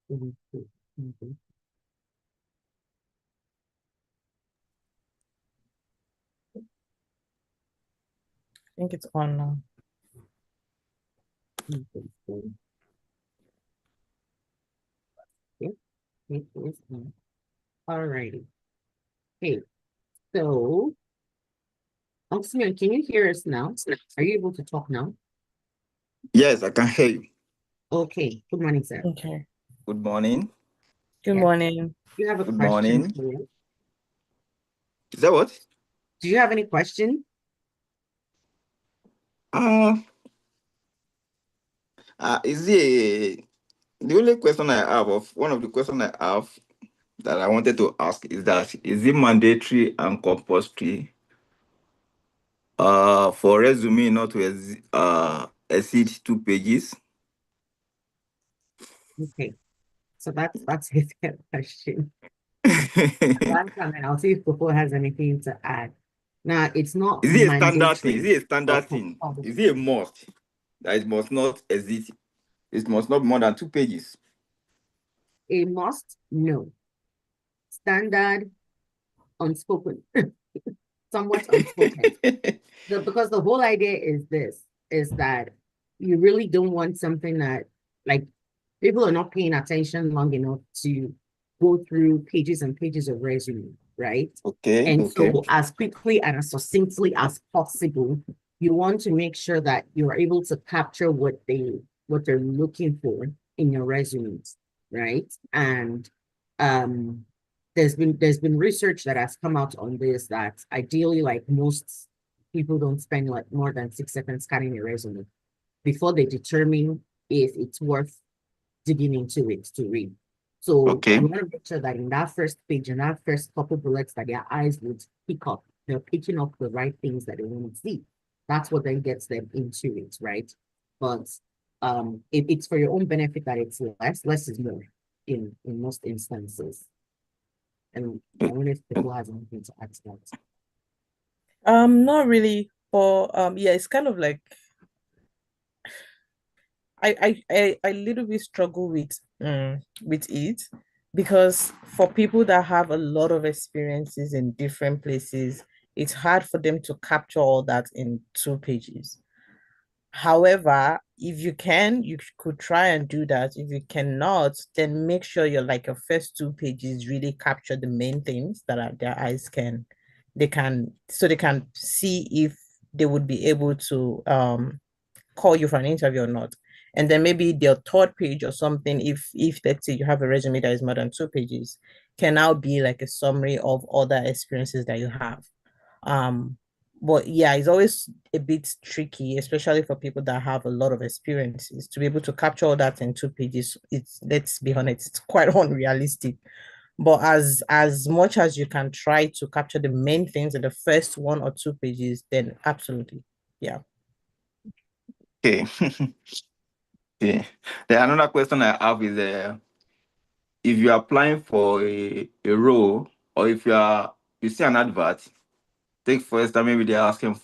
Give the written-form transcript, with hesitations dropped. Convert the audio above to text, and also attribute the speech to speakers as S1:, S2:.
S1: Mhm.
S2: I think it's on now.
S1: Yep, it is on. Alrighty. Okay, so Oxman, can you hear us now? Are you able to talk now?
S3: Yes, I can hear you.
S1: Okay, good morning, sir.
S2: Okay.
S3: Good morning.
S2: Good
S1: Yes.
S2: morning.
S1: Do you have a
S3: Good
S1: question
S3: morning.
S1: for us?
S3: Is that what?
S1: Do you have any question?
S3: Uh, is it the only question I have of one of the questions I have that I wanted to ask is that is it mandatory and compulsory for resume not to exceed 2 pages?
S1: Okay, so that's his question.
S3: Is
S1: One comment, I'll see if Popo has anything to add. Now, it's not
S3: it a standard thing? Is
S1: mandatory
S3: it a
S1: or
S3: standard thing? Is
S1: compulsory.
S3: it a must that it must not exceed? It must not be more than 2 pages.
S1: A must? No. Standard, unspoken, somewhat unspoken. Because the whole idea is this, is that you really don't want something that, like, people are not paying attention long enough to go through pages and pages of resume, right?
S3: Okay,
S1: And
S3: okay.
S1: so as quickly and as succinctly as possible, you want to make sure that you're able to capture what they're looking for in your resumes, right? And um there's been research that has come out on this, that ideally, like, most people don't spend like more than 6 seconds scanning a resume before they determine if it's worth digging into it to read. So
S3: Okay.
S1: you want to make sure that in that first page, in that first couple bullets, that their eyes would pick up. They're picking up the right things that they want to see. That's what then gets them into it, right? But it's for your own benefit that it's less is more in most instances. And I wonder if people has anything to add to that.
S2: Not really. But yeah, it's kind of like I little bit struggle with it because for people that have a lot of experiences in different places, it's hard for them to capture all that in 2 pages. However, if you can, you could try and do that. If you cannot, then make sure your first 2 pages really capture the main things that their eyes they can see if they would be able to call you for an interview or not. And then maybe their third page or something, if let's say you have a resume that is more than 2 pages, can now be like a summary of other experiences that you have. Um, but yeah, it's always a bit tricky, especially for people that have a lot of experiences to be able to capture all that in 2 pages. It's, let's be honest, it's quite unrealistic. But as much as you can try to capture the main things in the first 1 or 2 pages, then absolutely, yeah.
S3: Okay. Okay. Then another question I have is if you're applying for a role or if you see an advert, take for instance, maybe they're asking for